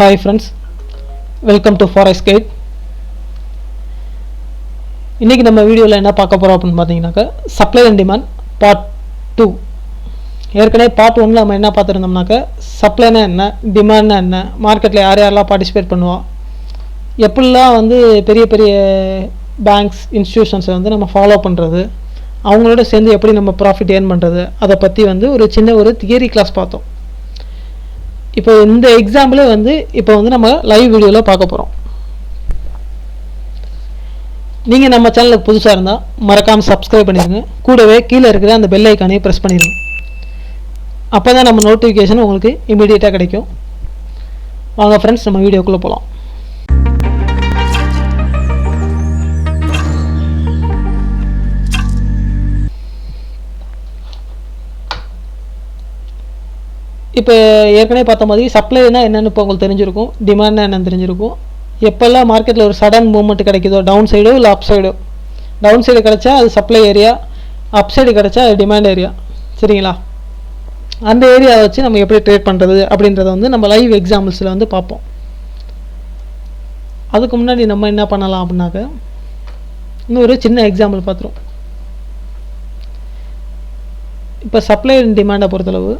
Hi friends, welcome to Forexguide. இன்னைக்கு நம்ம வீடியோல என்ன பார்க்க போறோம் அப்படினு பாத்தீங்கன்னாக்க சப்ளை அண்ட் டிமாண்ட் பார்ட் 2. ஏற்கனவே பார்ட் 1ல நம்ம என்ன பார்த்திருந்தோம்னாக்க சப்ளைனா என்ன, டிமாண்ட்னா என்ன, மார்க்கெட்ல யார் யாரெல்லாம் பார்ட்டிசிபேட் பண்ணுவா, எப்படிலாம் வந்து பெரிய பெரிய பேங்க்ஸ் இன்ஸ்டிடியூஷன்ஸை வந்து நம்ம ஃபாலோ பண்றது, அவங்களோட சேர்ந்து எப்படி நம்ம ப்ராஃபிட் ஏர்ன் பண்றது, அதை பத்தி வந்து ஒரு சின்ன ஒரு தியரி கிளாஸ் பார்த்தோம். இப்போ இந்த எக்ஸாம்பிளே வந்து இப்போ வந்து நம்ம லைவ் வீடியோவில் பார்க்க போகிறோம். நீங்கள் நம்ம சேனலுக்கு புதுசாக இருந்தால் மறக்காமல் சப்ஸ்கிரைப் பண்ணிடுங்க. கூடவே கீழே இருக்கிற அந்த பெல் ஐக்கானையும் ப்ரெஸ் பண்ணிடுங்க. அப்போ தான் நம்ம நோட்டிஃபிகேஷன் உங்களுக்கு இமீடியட்டாக கிடைக்கும். வாங்க ஃப்ரெண்ட்ஸ், நம்ம வீடியோக்குள்ளே போகலாம். இப்போ ஏற்கனவே பார்த்த மாதிரி சப்ளைனா என்னென்னு இப்போ உங்களுக்கு தெரிஞ்சிருக்கும், டிமாண்ட்னா என்னென்னு தெரிஞ்சிருக்கும். எப்போல்லாம் மார்க்கெட்டில் ஒரு சடன் மூவ்மெண்ட் கிடைக்குதோ, டவுன் சைடோ இல்லை அப் சைடோ, டவுன் சைடு கிடச்சா அது சப்ளை ஏரியா, அப் சைடு கிடச்சா அது டிமாண்ட் ஏரியா. சரிங்களா? அந்த ஏரியாவை வச்சு நம்ம எப்படி ட்ரேட் பண்ணுறது அப்படின்றத வந்து நம்ம லைவ் எக்ஸாம்பிள்ஸில் வந்து பார்ப்போம். அதுக்கு முன்னாடி நம்ம என்ன பண்ணலாம் அப்படின்னாக்க இன்னும் ஒரு சின்ன எக்ஸாம்பிள் பார்த்துருவோம். இப்போ சப்ளை அண்ட் டிமாண்டை பொறுத்தளவு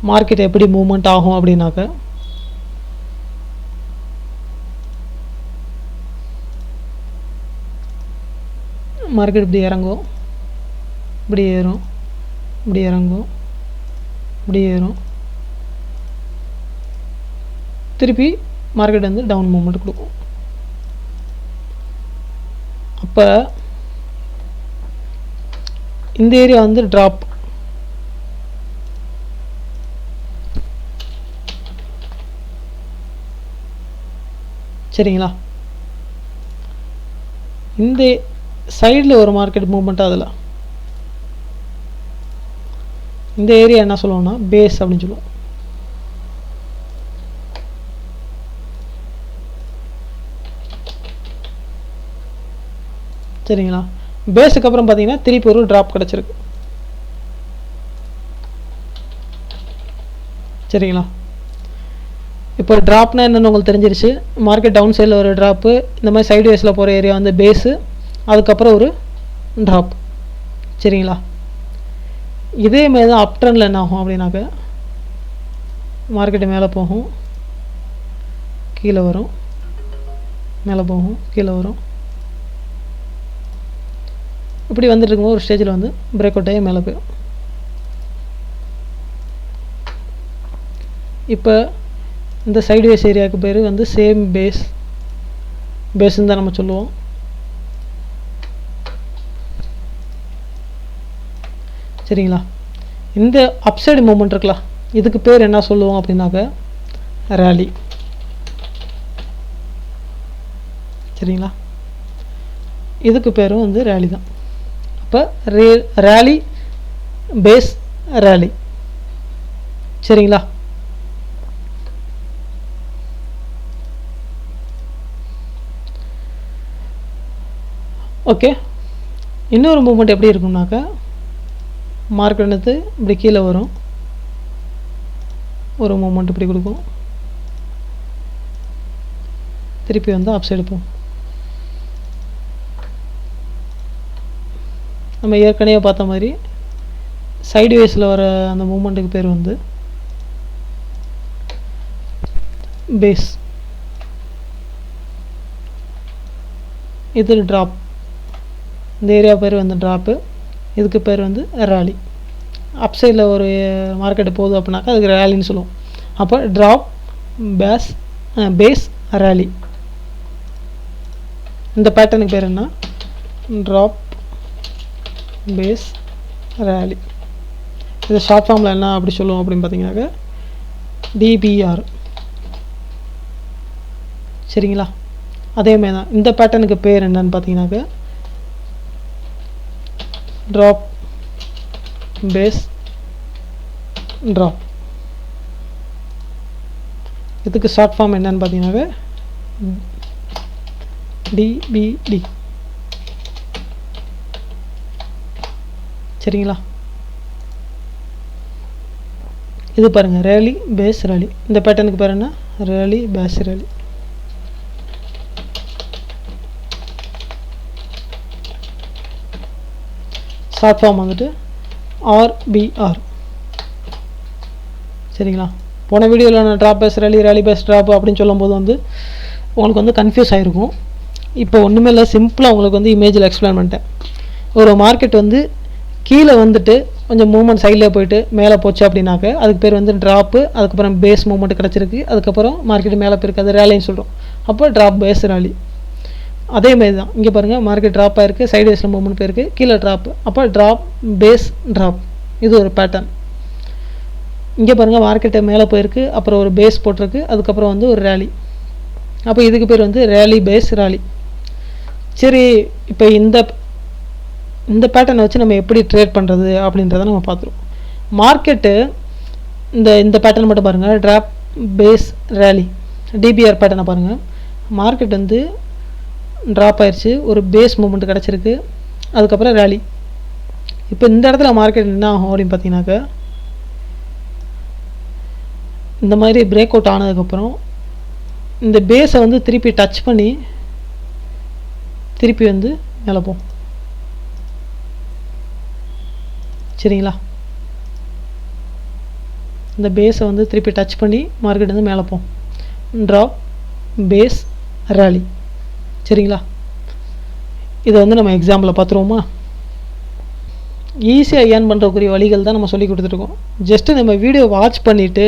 மார்க்கெட் எப்படி மூவ்மெண்ட் ஆகும் அப்படின்னாக்க மார்க்கெட் இப்படி இறங்கும், இப்படி ஏறும், இப்படி இறங்கும், இப்படி ஏறும், திருப்பி மார்க்கெட் வந்து டவுன் மூவ்மெண்ட் கொடுக்கும். அப்போ இந்த ஏரியா வந்து ட்ராப், சரிங்களா? இந்த சைடில் ஒரு மார்க்கெட் மூவ்மெண்ட், அதில் இந்த ஏரியா என்ன சொல்லுவோம்னா பேஸ் அப்படின்னு சொல்லுவோம். சரிங்களா? பேஸுக்கு அப்புறம் பார்த்தீங்கன்னா திருப்பி ஒரு ட்ராப் கிடச்சிருக்கு. சரிங்களா? இப்போ ட்ராப்னா என்னென்னு உங்களுக்கு தெரிஞ்சிருச்சு. மார்க்கெட் டவுன் சைடில் ஒரு ட்ராப்பு, இந்த மாதிரி சைடு வேஸில் போகிற ஏரியா வந்து பேஸு, அதுக்கப்புறம் ஒரு ட்ராப். சரிங்களா? இதேமாரி தான் அப் ட்ரெண்டில் என்ன ஆகும் அப்படின்னாக்க மார்க்கெட்டு மேலே போகும், கீழே வரும், மேலே போகும், கீழே வரும். இப்படி வந்துட்டு இருக்கும்போது ஒரு ஸ்டேஜில் வந்து பிரேக் அவுட் ஆகி மேலே போயிடும். இப்போ இந்த சைட்வேஸ் ஏரியாவுக்கு பேர் வந்து சேம் பேஸ்ன்னு தான் நம்ம சொல்லுவோம். சரிங்களா? இந்த அப்சைடு மூமெண்ட் இருக்கலாம், இதுக்கு பேர் என்ன சொல்லுவோம் அப்படின்னாக்க ரேலி. சரிங்களா? இதுக்கு பேரும் வந்து ரேலி தான். அப்போ ரேலி பேஸ் ரேலி. சரிங்களா? ஓகே, இன்னொரு மூமெண்ட் எப்படி இருக்கும்னாக்கா மார்க்கெட் எடுத்து இப்படி கீழே வரும், ஒரு மூமெண்ட் இப்படி கொடுக்கும், திருப்பி வந்து அப் சைடு போகும். நம்ம ஏற்கனவே பார்த்த மாதிரி சைடு வேஸில் வர அந்த மூமெண்ட்டுக்கு பேர் வந்து பேஸ். இது ட்ராப், இந்த ஏரியா பேர் வந்து ட்ராப்பு, இதுக்கு பேர் வந்து ரேலி. அப் சைடில் ஒரு மார்க்கெட்டு போகுது அப்படின்னாக்கா அதுக்கு ரேலின்னு சொல்லுவோம். அப்போ ட்ராப், பேஸ், ரேலி. இந்த பேட்டர்னுக்கு பேர் என்ன? Drop, base, rally. இது ஷார்ட் ஃபார்மில் என்ன அப்படி சொல்லுவோம் அப்படின்னு பார்த்தீங்கன்னாக்கா டிபிஆர். சரிங்களா? அதேமாதிரி தான் இந்த பேட்டர்னுக்கு பேர் என்னன்னு பார்த்தீங்கன்னாக்கா ட்ராப், பேஸ், ட்ராப். இதுக்கு ஷார்ட் ஃபார்ம் என்னன்னு பார்த்தீங்கன்னாக்க டிபிடி. சரிங்களா? இது பாருங்கள் ரேலி பேஸ் ரேலி. இந்த பேட்டர்னுக்கு பேர் என்ன? Rally base rally. Short form வந்துட்டு ஆர்பிஆர். சரிங்களா? போன வீடியோவில் நான் drop base rally, rally base drop அப்படின்னு சொல்லும்போது வந்து உங்களுக்கு வந்து கன்ஃபியூஸ் ஆகிருக்கும். இப்போ ஒன்றுமே இல்லை, சிம்பிளாக உங்களுக்கு வந்து இமேஜில் எக்ஸ்பிளைன் பண்ணிட்டேன். ஒரு மார்க்கெட் வந்து கீழே வந்துட்டு கொஞ்சம் மூவ்மெண்ட் சைடில் போயிட்டு மேலே போச்சு அப்படின்னாக்க அதுக்கு பேர் வந்து ட்ராப்பு. அதுக்கப்புறம் பேஸ் மூவ்மெண்ட் கிடச்சிருக்கு, அதுக்கப்புறம் மார்க்கெட் மேலே போயிருக்கு, அது ரேலின்னு சொல்கிறோம். அப்போ ட்ராப் பேஸ் ரேலி. அதேமாரி தான் இங்கே பாருங்கள், மார்க்கெட் ட்ராப் ஆகிருக்கு, சைடு வேஸில் மூவ்மெண்ட் போயிருக்கு, கீழே ட்ராப். அப்போ ட்ராப் பேஸ் ட்ராப். இது ஒரு பேட்டர்ன். இங்கே பாருங்கள், மார்க்கெட்டு மேலே போயிருக்கு, அப்புறம் ஒரு பேஸ் போட்டிருக்கு, அதுக்கப்புறம் வந்து ஒரு ரேலி. அப்போ இதுக்கு பேர் வந்து ரேலி பேஸ் ரேலி. சரி, இப்போ இந்த பேட்டர்னை வச்சு நம்ம எப்படி ட்ரேட் பண்ணுறது அப்படின்றத நம்ம பார்த்துருவோம். மார்க்கெட்டு இந்த பேட்டர்ன் மட்டும் பாருங்கள், ட்ராப் பேஸ் ரேலி டிபிஆர் பேட்டர்னை பாருங்கள். மார்க்கெட் வந்து ட்ராப் ஆயிடுச்சு, ஒரு பேஸ் மூவ்மெண்ட் கிடச்சிருக்கு, அதுக்கப்புறம் ரேலி. இப்போ இந்த இடத்துல மார்க்கெட் என்ன ஆகும் அப்படின்னு பார்த்தீங்கன்னாக்கா, இந்த மாதிரி பிரேக் அவுட் ஆனதுக்கப்புறம் இந்த பேஸை வந்து திருப்பி டச் பண்ணி திருப்பி வந்து மேலே போகும். சரிங்களா? இந்த பேஸை வந்து திருப்பி டச் பண்ணி மார்க்கெட் வந்து மேலே போகும். Drop base rally. சரிங்களா? இதை வந்து நம்ம எக்ஸாம்பிளில் பார்த்துருவோமா? ஈஸியாக ஏர்ன் பண்ணுறக்குரிய வழிகள் தான் நம்ம சொல்லி கொடுத்துருக்கோம். ஜஸ்ட்டு நம்ம வீடியோ வாட்ச் பண்ணிவிட்டு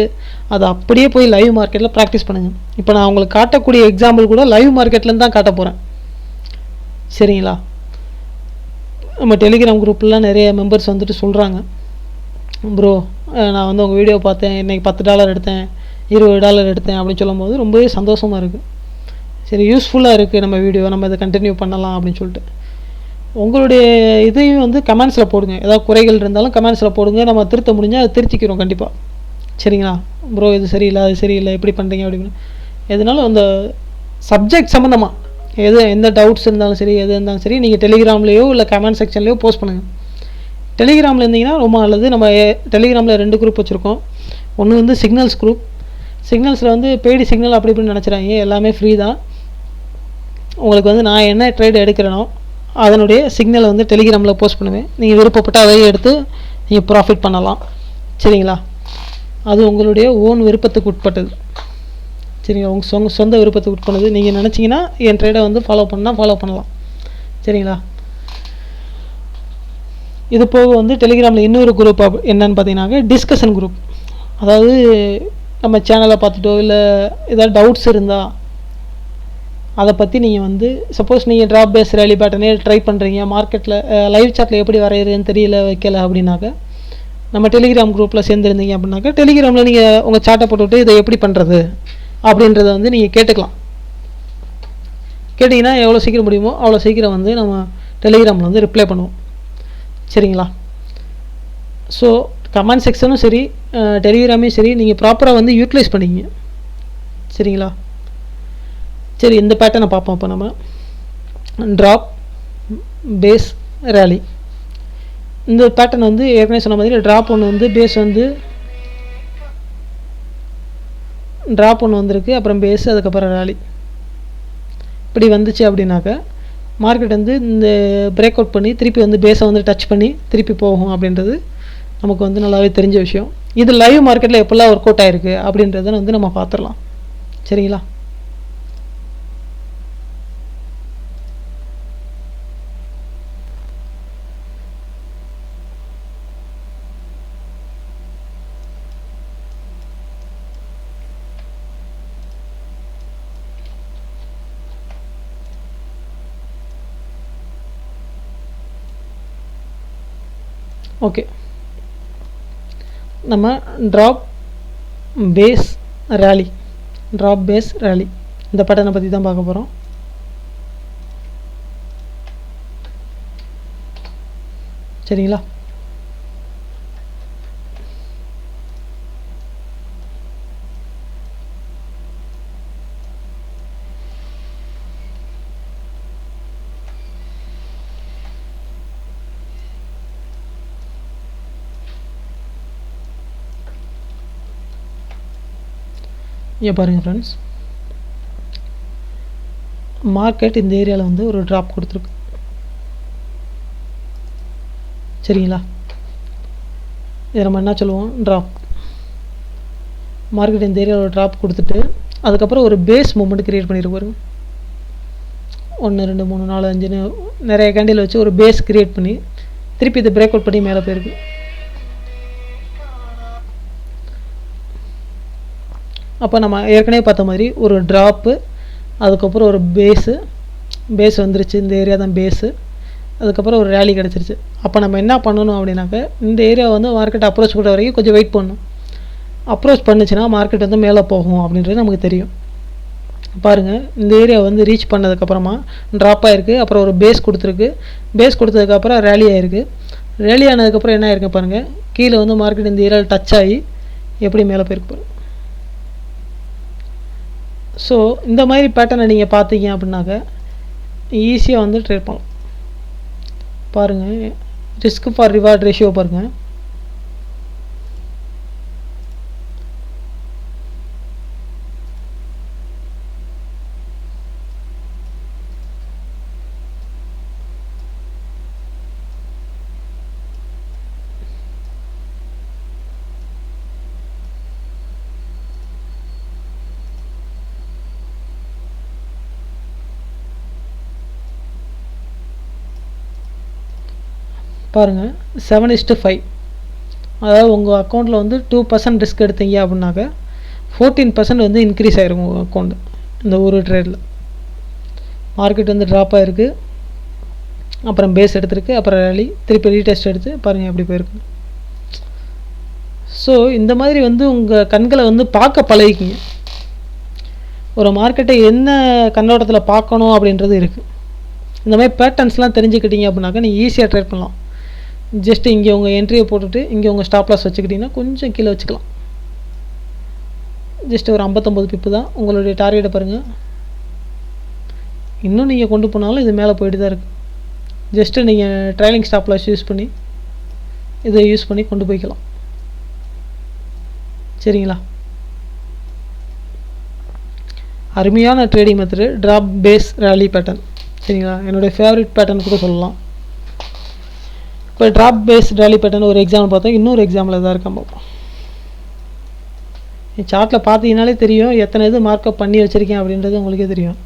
அதை அப்படியே போய் லைவ் மார்க்கெட்டில் ப்ராக்டிஸ் பண்ணுங்கள். இப்போ நான் உங்களுக்கு காட்டக்கூடிய எக்ஸாம்பிள் கூட லைவ் மார்க்கெட்லேருந்து தான் காட்ட போகிறேன். சரிங்களா? நம்ம டெலிகிராம் குரூப்லாம் நிறைய மெம்பர்ஸ் வந்துட்டு சொல்கிறாங்க, ப்ரோ நான் வந்து உங்கள் வீடியோ பார்த்தேன், இன்றைக்கி $10 எடுத்தேன், $20 எடுத்தேன் அப்படின்னு சொல்லும்போது ரொம்பவே சந்தோஷமாக இருக்குது. சரி, யூஸ்ஃபுல்லாக இருக்குது நம்ம வீடியோ, நம்ம இதை கண்டினியூ பண்ணலாம் அப்படின்னு சொல்லிட்டு உங்களுடைய இதையும் வந்து கமெண்ட்ஸில் போடுங்க. ஏதாவது குறைகள் இருந்தாலும் கமெண்ட்ஸில் போடுங்க, நம்ம திருத்த முடிஞ்சால் அதை திருத்திக்கிறோம் கண்டிப்பாக. சரிங்களா? ப்ரோ இது சரியில்லை, அது சரியில்லை, எப்படி பண்ணுறீங்க அப்படின்னு எதுனாலும் அந்த சப்ஜெக்ட் சம்மந்தமாக எந்த டவுட்ஸ் இருந்தாலும் சரி, எது இருந்தாலும் சரி, நீங்கள் டெலிகிராம்லேயோ இல்லை கமெண்ட் செக்ஷன்லேயோ போஸ்ட் பண்ணுங்கள். டெலிகிராமில் இருந்தீங்கன்னா ரொம்ப நல்லது. நம்ம டெலிகிராமில் 2 குரூப் வச்சுருக்கோம். ஒன்று வந்து சிக்னல்ஸ் குரூப். சிக்னல்ஸில் வந்து பெய்டு சிக்னல் அப்படி இப்படின்னு நினச்சிடாங்க, எல்லாமே ஃப்ரீ தான். உங்களுக்கு வந்து நான் என்ன ட்ரேட் எடுக்கிறேனோ அதனுடைய சிக்னலை வந்து டெலிகிராமில் போஸ்ட் பண்ணுவேன். நீங்கள் விருப்பப்பட்ட அதையே எடுத்து நீங்கள் ப்ராஃபிட் பண்ணலாம். சரிங்களா? அது உங்களுடைய ஓன் விருப்பத்துக்கு உட்பட்டது. சரிங்களா? உங்கள் சொந்த விருப்பத்துக்கு உட்பட்டது. நீங்கள் நினச்சிங்கன்னா என் ட்ரேடை வந்து ஃபாலோ பண்ணலாம். சரிங்களா? இது போக வந்து டெலிகிராமில் இன்னொரு குரூப் என்னன்னு பார்த்தீங்கன்னாக்க டிஸ்கஷன் குரூப். அதாவது நம்ம சேனலை பார்த்துட்டோ இல்லை ஏதாவது டவுட்ஸ் இருந்தால் அதை பற்றி நீங்கள் வந்து சப்போஸ் நீங்கள் ட்ராப் பேஸ் ரேலி பேட்டர்னே ட்ரை பண்ணுறீங்க, மார்க்கெட்டில் லைவ் சார்ட்டில் எப்படி வரைகிறதுன்னு தெரியல, வைக்கல அப்படின்னாக்க நம்ம டெலிகிராம் குரூப்பில் சேர்ந்துருந்தீங்க அப்படின்னாக்கா டெலிகிராமில் நீங்கள் உங்கள் சார்ட்டை போட்டுவிட்டு இதை எப்படி பண்ணுறது அப்படின்றத வந்து நீங்கள் கேட்டுக்கலாம். கேட்டிங்கன்னா எவ்வளோ சீக்கிரம் முடியுமோ அவ்வளோ சீக்கிரம் வந்து நம்ம டெலிகிராமில் வந்து ரிப்ளை பண்ணுவோம். சரிங்களா? ஸோ கமெண்ட் செக்ஷனும் சரி, டெலிகிராமையும் சரி, நீங்கள் ப்ராப்பராக வந்து யூட்டிலைஸ் பண்ணிக்கிங்க. சரிங்களா? சரி, இந்த பேட்டர்னை பார்ப்போம். இப்போ நம்ம ட்ராப் பேஸ் ரேலி. இந்த பேட்டர்ன் வந்து ஏற்கனவே சொன்ன மாதிரி ட்ராப் ஒன்று வந்து பேஸ் வந்து ட்ராப் ஒன்று வந்திருக்கு, அப்புறம் பேஸ், அதுக்கப்புறம் ரேலி. இப்படி வந்துச்சு அப்படின்னாக்க மார்க்கெட் வந்து இந்த பிரேக் அவுட் பண்ணி திருப்பி வந்து பேஸை வந்து டச் பண்ணி திருப்பி போகும் அப்படின்றது நமக்கு வந்து நல்லாவே தெரிஞ்ச விஷயம். இது லைவ் மார்க்கெட்டில் எப்போல்லாம் ஒர்க் அவுட் ஆகிருக்கு அப்படின்றத வந்து நம்ம பார்த்துடலாம். சரிங்களா? ஓகே, நம்ம ட்ராப் பேஸ் ரேலி இந்த பேட்டர்னை பற்றி தான் பார்க்க போகிறோம். சரிங்களா? இங்கே பாருங்கள் ஃப்ரெண்ட்ஸ், மார்க்கெட் இந்த ஏரியாவில் வந்து ஒரு ட்ராப் கொடுத்துருக்கு. சரிங்களா, இதை நம்ம என்ன சொல்லுவோம், ட்ராப். மார்க்கெட் இந்த ஏரியாவில் ஒரு ட்ராப் கொடுத்துட்டு அதுக்கப்புறம் ஒரு பேஸ் மூமெண்ட் கிரியேட் பண்ணியிருக்கு பாருங்க. 1 2 3 4 5ன்னு நிறைய கேண்டில் வச்சு ஒரு பேஸ் கிரியேட் பண்ணி திருப்பி இதை பிரேக் அவுட் பண்ணி மேலே போயிருக்கு. அப்போ நம்ம ஏற்கனவே பார்த்த மாதிரி ஒரு ட்ராப்பு, அதுக்கப்புறம் ஒரு பேஸ் வந்துருச்சு, இந்த ஏரியா தான் பேஸு, அதுக்கப்புறம் ஒரு ரேலி கிடச்சிருச்சு. அப்போ நம்ம என்ன பண்ணணும் அப்படின்னாக்க, இந்த ஏரியா வந்து மார்க்கெட் அப்ரோச் பண்ணுற வரைக்கும் கொஞ்சம் வெயிட் பண்ணணும். அப்ரோச் பண்ணுச்சுன்னா மார்க்கெட் வந்து மேலே போகும் அப்படின்றது நமக்கு தெரியும். பாருங்கள், இந்த ஏரியா வந்து ரீச் பண்ணதுக்கப்புறமா ட்ராப் ஆகிருக்கு, அப்புறம் ஒரு பேஸ் கொடுத்துருக்கு. பேஸ் கொடுத்ததுக்கப்புறம் ரேலி ஆகிருக்கு. ரேலி ஆனதுக்கப்புறம் என்ன ஆயிருக்கு பாருங்கள், கீழே வந்து மார்க்கெட் இந்த ஏரியாவில் டச் ஆகி எப்படி மேலே போயிருக்கு பாருங்கள். ஸோ இந்த மாதிரி பேட்டர்னை நீங்கள் பார்த்தீங்க அப்படின்னாக்க ஈஸியாக வந்து ட்ரேட் பண்ணலாம். பாருங்கள், ரிஸ்க் ஃபார் ரிவார்ட் ரேஷியோ பாருங்கள். பாருங்கள், 7:5. அதாவது உங்கள் அக்கௌண்ட்டில் வந்து 2% ரிஸ்க் எடுத்தீங்க அப்படின்னாக்க 14% வந்து இன்க்ரீஸ் ஆகிருக்கும் உங்கள் அக்கௌண்ட். இந்த ஒரு ட்ரேடில் மார்க்கெட் வந்து ட்ராப் ஆகிருக்கு, அப்புறம் பேஸ் எடுத்துருக்கு, அப்புறம் ரேலி, திருப்பி ரீடெஸ்ட் எடுத்து பாருங்கள் எப்படி போயிருக்கு. ஸோ இந்த மாதிரி வந்து உங்கள் கண்களை வந்து பார்க்க பழகிக்கிங்க. ஒரு மார்க்கெட்டை என்ன கண்ணோட்டத்தில் பார்க்கணும் அப்படின்றது இருக்குது. இந்த மாதிரி பேட்டர்ன்ஸ்லாம் தெரிஞ்சுக்கிட்டீங்க அப்படின்னாக்கா நீங்கள் ஈஸியாக ட்ரேட் பண்ணலாம். ஜஸ்ட்டு இங்கே உங்கள் என்ட்ரியை போட்டுட்டு இங்கே உங்கள் ஸ்டாப் லாஸ் வச்சுக்கிட்டிங்கன்னா கொஞ்சம் கீழே வச்சுக்கலாம். ஜஸ்ட் ஒரு 59 பிப்பு தான் உங்களுடைய டார்கெட்டை பாருங்கள். இன்னும் நீங்கள் கொண்டு போனாலும் இது மேலே போயிட்டு தான் இருக்குது. ஜஸ்ட்டு நீங்கள் ட்ரைலிங் ஸ்டாப் லாஸ் யூஸ் பண்ணி இதை யூஸ் பண்ணி கொண்டு போய்க்கலாம். சரிங்களா, அருமையான trading method drop base rally pattern. சரிங்களா, என்னுடைய ஃபேவரட் பேட்டர்ன் கூட சொல்லலாம். இப்போ ட்ராப் பேஸ் ரேலி பேட்டர்ன் ஒரு எக்ஸாம்பிள் பார்த்தோம், இன்னொரு எக்ஸாம்பிள் எதாவது இருக்கா பார்ப்போம். சார்ட்டில் பார்த்தீங்கன்னாலே தெரியும் எத்தனை இது மார்க்கப் பண்ணி வச்சுருக்கேன் அப்படின்றது உங்களுக்கே தெரியும்.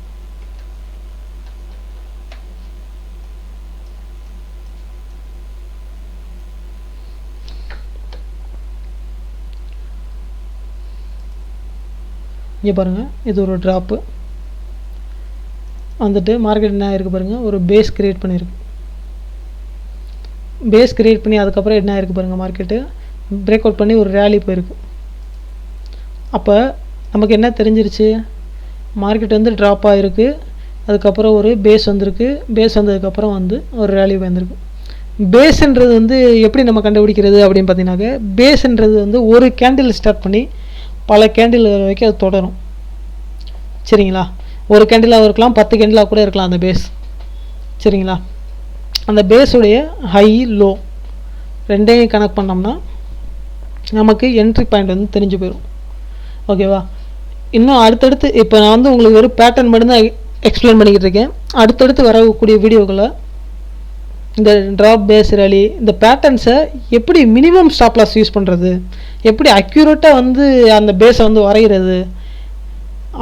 இங்கே பாருங்கள், இது ஒரு ட்ராப்பு வந்துட்டு மார்க்கெட் என்ன இருக்குது பாருங்கள், ஒரு பேஸ் கிரியேட் பண்ணியிருக்கு. பேஸ் கிரியேட் பண்ணி அதுக்கப்புறம் என்ன இருக்குது பாருங்கள், மார்க்கெட்டு பிரேக் அவுட் பண்ணி ஒரு ரேலி போயிருக்கு. அப்போ நமக்கு என்ன தெரிஞ்சிருச்சு, மார்க்கெட் வந்து ட்ராப் ஆகிருக்கு, அதுக்கப்புறம் ஒரு பேஸ் வந்திருக்கு, பேஸ் வந்ததுக்கப்புறம் வந்து ஒரு ரேலி வந்திருக்கு. பேஸ்ன்றது வந்து எப்படி நம்ம கண்டுபிடிக்கிறது அப்படின்னு பார்த்தீங்கன்னாக்க, பேஸ்ன்றது வந்து ஒரு கேண்டில் ஸ்டார்ட் பண்ணி பல கேண்டில் வரைக்கும் அது தொடரும். சரிங்களா, ஒரு கேண்டிலாக இருக்கலாம், 10 கேண்டிலாக கூட இருக்கலாம் அந்த பேஸ். சரிங்களா, அந்த பேஸுடைய ஹை லோ ரெண்டையும் கனெக்ட் பண்ணோம்னா நமக்கு என்ட்ரி பாயிண்ட் வந்து தெரிஞ்சு போயிடும். ஓகேவா, இன்னும் அடுத்தடுத்து இப்போ நான் வந்து உங்களுக்கு ஒரு பேட்டர்ன் மட்டும்தான் எக்ஸ்பிளைன் பண்ணிக்கிட்டு இருக்கேன். அடுத்தடுத்து வரக்கூடிய வீடியோக்களை இந்த ட்ராப் பேஸ் ரேலி இந்த பேட்டர்ன்ஸை எப்படி மினிமம் ஸ்டாப் லாஸ் யூஸ் பண்ணுறது, எப்படி அக்யூரேட்டாக வந்து அந்த பேஸை வந்து வரைகிறது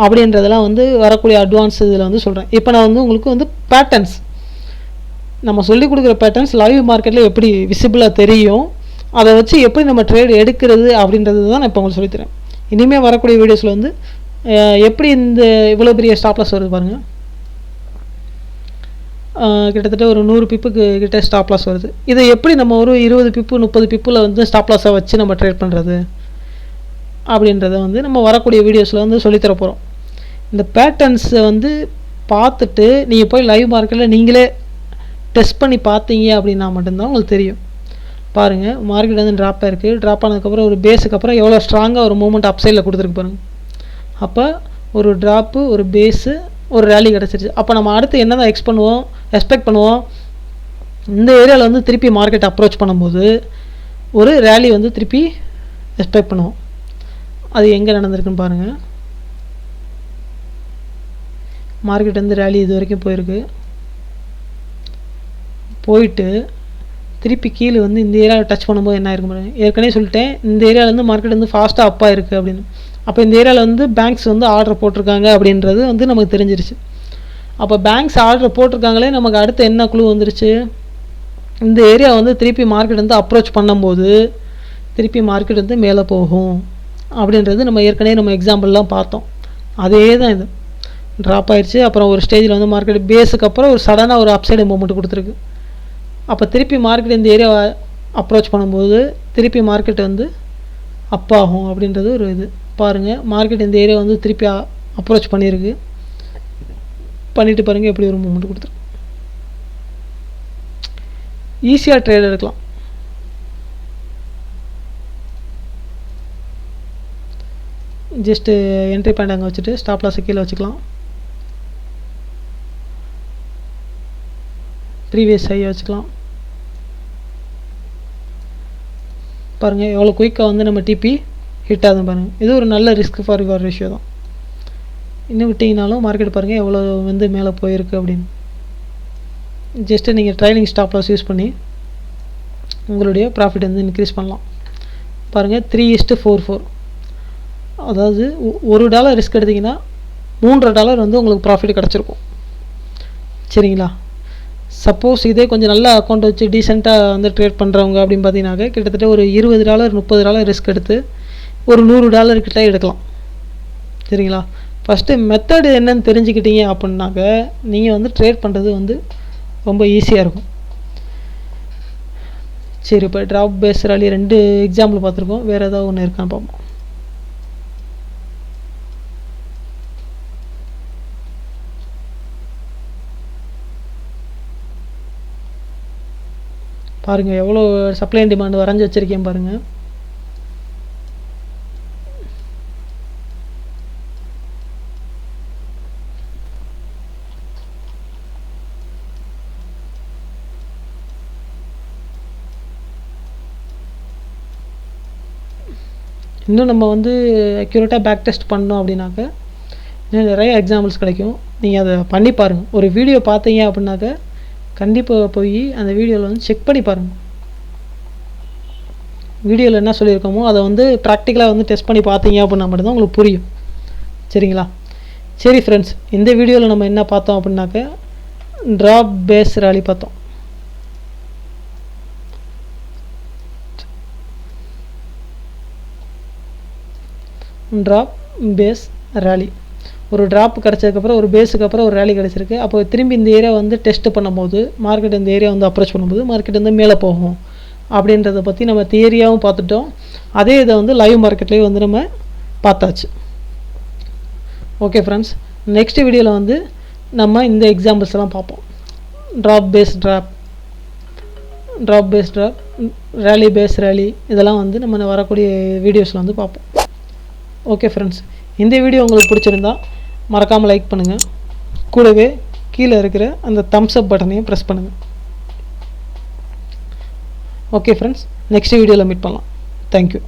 அப்படின்றதெல்லாம் வந்து வரக்கூடிய அட்வான்ஸ் இதில் வந்து சொல்கிறேன். இப்போ நான் வந்து உங்களுக்கு வந்து பேட்டர்ன்ஸ் நம்ம சொல்லிக் கொடுக்குற பேட்டர்ன்ஸ் லைவ் மார்க்கெட்டில் எப்படி விசிபிளாக தெரியும், அதை வச்சு எப்படி நம்ம ட்ரேட் எடுக்கிறது அப்படின்றது தான் நான் இப்போ உங்களுக்கு சொல்லித்தரேன். இனிமேல் வரக்கூடிய வீடியோஸில் வந்து எப்படி இந்த இவ்வளோ பெரிய ஸ்டாப் லாஸ் வருது பாருங்கள், கிட்டத்தட்ட ஒரு 100 பிப்புக்கு கிட்ட ஸ்டாப் லாஸ் வருது. இதை எப்படி நம்ம ஒரு 20 பிப்பு 30 பிப்பில் வந்து ஸ்டாப் லாஸை வச்சு நம்ம ட்ரேட் பண்ணுறது அப்படின்றத வந்து நம்ம வரக்கூடிய வீடியோஸில் வந்து சொல்லித்தர போகிறோம். இந்த பேட்டர்ன்ஸை வந்து பார்த்துட்டு நீங்கள் போய் லைவ் மார்க்கெட்டில் நீங்களே டெஸ்ட் பண்ணி பார்த்தீங்க அப்படின்னா மட்டும்தான் உங்களுக்கு தெரியும். பாருங்கள், மார்க்கெட் வந்து ட்ராப் ஆகிருக்கு, ட்ராப் ஆனதுக்கப்புறம் ஒரு பேஸுக்கு அப்புறம் எவ்வளோ ஸ்ட்ராங்காக ஒரு மூமெண்ட் அப் சைடில் கொடுத்துருக்கு பாருங்கள். அப்போ ஒரு ட்ராப்பு, ஒரு பேஸு, ஒரு ரேலி கிடச்சிருச்சு. அப்போ நம்ம அடுத்து என்ன தான் எக்ஸ்பெக்ட் பண்ணுவோம், இந்த ஏரியாவில் வந்து திருப்பி மார்க்கெட் அப்ரோச் பண்ணும்போது ஒரு ரேலி வந்து திருப்பி எக்ஸ்பெக்ட் பண்ணுவோம். அது எங்கே நடந்திருக்குன்னு பாருங்கள். மார்க்கெட் வந்து ரேலி இது வரைக்கும் போயிட்டு திருப்பி கீழே வந்து இந்த ஏரியாவில் டச் பண்ணும்போது என்ன ஆயிருக்கும் பாருங்க. ஏற்கனவே சொல்லிட்டேன் இந்த ஏரியாவிலேருந்து மார்க்கெட் வந்து ஃபாஸ்ட்டாக அப்பாக இருக்குது அப்படின்னு. அப்போ இந்த ஏரியாவில் வந்து பேங்க்ஸ் வந்து ஆர்டர் போட்டிருக்காங்க அப்படின்றது வந்து நமக்கு தெரிஞ்சிருச்சு. அப்போ பேங்க்ஸ் ஆர்டர் போட்டிருக்காங்களே, நமக்கு அடுத்து என்ன குழு வந்துருச்சு, இந்த ஏரியா வந்து திருப்பி மார்க்கெட் வந்து அப்ரோச் பண்ணும்போது திருப்பி மார்க்கெட் வந்து மேலே போகும் அப்படின்றது நம்ம ஏற்கனவே நம்ம எக்ஸாம்பிள்லாம் பார்த்தோம். அதே தான் இது. ட்ராப் ஆயிடுச்சு, அப்புறம் ஒரு ஸ்டேஜில் வந்து மார்க்கெட் பேஸுக்கு அப்புறம் ஒரு சடனாக ஒரு அப்சைடு மூமெண்ட் கொடுத்துருக்கு. அப்போ திருப்பி மார்க்கெட் இந்த ஏரியாவை அப்ரோச் பண்ணும்போது திருப்பி மார்க்கெட் வந்து அப் ஆகும் அப்படின்றது ஒரு இது. பாருங்கள், மார்க்கெட் இந்த ஏரியா வந்து திருப்பி அப்ரோச் பண்ணியிருக்கு. பண்ணிவிட்டு பாருங்கள் எப்படி ஒரு மூமெண்ட் கொடுத்துருக்கு. ஈஸியாக ட்ரேட் எடுக்கலாம். ஜஸ்ட்டு என்ட்ரி பாயிண்ட் அங்கே வச்சுட்டு ஸ்டாப் லாஸை கீழே வச்சுக்கலாம். ப்ரீவியஸ் ஹையை வச்சுக்கலாம். பாருங்கள் எவ்வளோ குயிக்காக வந்து நம்ம டிபி ஹிட் ஆகுது பாருங்கள். இது ஒரு நல்ல ரிஸ்க் ஃபார் ரிவார்ட் ரேஷியோ தான். இன்னும் விட்டிங்கனாலும் மார்க்கெட் பாருங்கள் எவ்வளோ வந்து மேலே போயிருக்கு அப்படின்னு. ஜஸ்ட்டு நீங்கள் ட்ரைலிங் ஸ்டாப் லாஸ் யூஸ் பண்ணி உங்களுடைய ப்ராஃபிட் வந்து இன்க்ரீஸ் பண்ணலாம். பாருங்கள் 3:44, அதாவது $1 ரிஸ்க் எடுத்திங்கன்னா $3 வந்து உங்களுக்கு ப்ராஃபிட் கிடச்சிருக்கும். சரிங்களா? சப்போஸ் இதே கொஞ்சம் நல்ல அக்கௌண்ட் வச்சு டீசெண்டாக வந்து ட்ரேட் பண்ணுறவங்க அப்படின்னு பார்த்தீங்கன்னாக்க கிட்டத்தட்ட ஒரு $20 $30 ரிஸ்க் எடுத்து ஒரு $100 கிட்ட எடுக்கலாம். சரிங்களா? ஃபஸ்ட்டு மெத்தடு என்னன்னு தெரிஞ்சுக்கிட்டீங்க அப்படின்னாக்க நீங்கள் வந்து ட்ரேட் பண்ணுறது வந்து ரொம்ப ஈஸியாக இருக்கும். சரி, இப்போ ட்ராப் பேஸ் ராலி 2 எக்ஸாம்பிள் பார்த்துருக்கோம். வேறு ஏதாவது ஒன்று இருக்கான்னு பார்ப்போம். பாருங்கள் எவ்வளோ சப்ளை அண்ட் டிமாண்ட் வரைஞ்சி வச்சுருக்கேன் பாருங்கள். இன்னும் நம்ம வந்து அக்யூரேட்டாக பேக் டெஸ்ட் பண்ணோம் அப்படின்னாக்க இன்னும் நிறைய எக்ஸாம்பிள்ஸ் கிடைக்கும். நீங்கள் அதை பண்ணி பாருங்கள். ஒரு வீடியோ பார்த்தீங்க அப்படின்னாக்க கண்டிப்பாக போய் அந்த வீடியோவில் வந்து செக் பண்ணி பாருங்கள். வீடியோவில் என்ன சொல்லியிருக்கோமோ அதை வந்து ப்ராக்டிக்கலாக வந்து டெஸ்ட் பண்ணி பார்த்தீங்க அப்படின்னா மட்டும்தான் உங்களுக்கு புரியும். சரிங்களா? சரி ஃப்ரெண்ட்ஸ், இந்த வீடியோவில் நம்ம என்ன பார்த்தோம் அப்படின்னாக்க ட்ராப் பேஸ் ராலி பார்த்தோம். ட்ராப் பேஸ் ரேலி ஒரு ட்ராப் கிடச்சதுக்கப்புறம் ஒரு பேஸுக்கு அப்புறம் ஒரு ரேலி கிடச்சிருக்கு. அப்போ திரும்பி இந்த ஏரியா வந்து டெஸ்ட் பண்ணும்போது மார்க்கெட் இந்த ஏரியா வந்து அப்ரோச் பண்ணும்போது மார்க்கெட் வந்து மேலே போகும் அப்படின்றத பற்றி நம்ம தியரியாகவும் பார்த்துட்டோம். அதே இதை வந்து லைவ் மார்க்கெட்லேயும் வந்து நம்ம பார்த்தாச்சு. ஓகே ஃப்ரெண்ட்ஸ், நெக்ஸ்ட் வீடியோவில் வந்து நம்ம இந்த எக்ஸாம்பிள்ஸ் எல்லாம் பார்ப்போம். Drop base drop, rally base rally, இதெல்லாம் வந்து நம்ம வரக்கூடிய வீடியோஸில் வந்து பார்ப்போம். ஓகே ஃப்ரெண்ட்ஸ், இந்த வீடியோ உங்களுக்கு பிடிச்சிருந்தா மறக்காமல் லைக் பண்ணுங்கள். கூடவே கீழே இருக்கிற அந்த தம்ஸ் அப் பட்டனையும் ப்ரெஸ் பண்ணுங்கள். ஓகே ஃப்ரெண்ட்ஸ், நெக்ஸ்ட் வீடியோவில் மீட் பண்ணலாம். தேங்க்யூ.